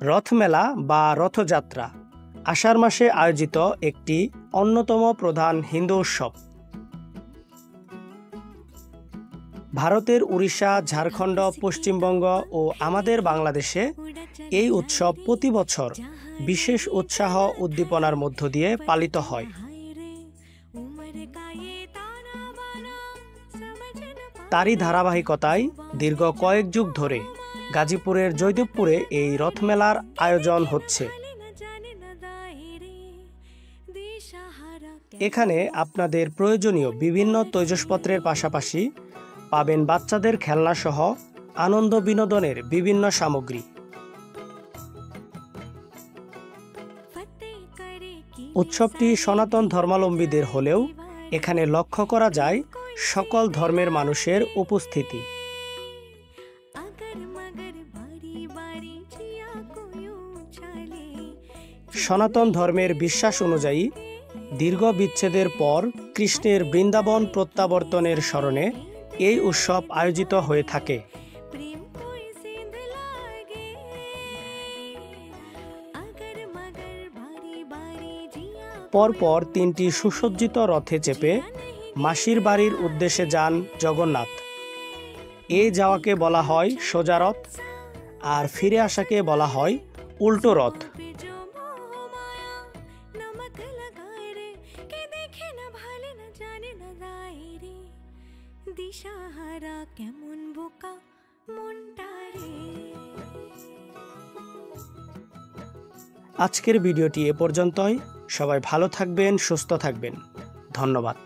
রথমেলা বা রথযাত্রা আষাঢ় মাসে আয়োজিত একটি অন্যতম প্রধান হিন্দু উৎসব। ভারতের উড়িষ্যা, ঝাড়খণ্ড, পশ্চিমবঙ্গ ও আমাদের বাংলাদেশে এই উৎসব প্রতি বছর বিশেষ উৎসাহ উদ্দীপনার মধ্য দিয়ে পালিত হয়। তারই ধারাবাহিকতায় দীর্ঘ কয়েক যুগ ধরে গাজীপুরের জয়দেবপুরে এই রথমেলার আয়োজন হচ্ছে। এখানে আপনাদের প্রয়োজনীয় বিভিন্ন তৈজসপত্রের পাশাপাশি পাবেন বাচ্চাদের খেলনা সহ আনন্দ বিনোদনের বিভিন্ন সামগ্রী। উৎসবটি সনাতন ধর্মাবলম্বীদের হলেও এখানে লক্ষ্য করা যায় সকল ধর্মের মানুষের উপস্থিতি। সনাতন ধর্মের বিশ্বাস অনুযায়ী দীর্ঘ বিচ্ছেদের পর কৃষ্ণের বৃন্দাবন প্রত্যাবর্তনের স্মরণে এই উৎসব আয়োজিত হয়ে থাকে। পরপর ৩টি সুসজ্জিত রথে চেপে মাসির বাড়ির উদ্দেশ্যে যান জগন্নাথ। এই যাওয়াকে বলা হয় সোজা রথ, আর ফিরে আসাকে বলা হয় উল্টো রথ। আজকের ভিডিওটি এ পর্যন্তই। সবাই ভালো থাকবেন, সুস্থ থাকবেন। ধন্যবাদ।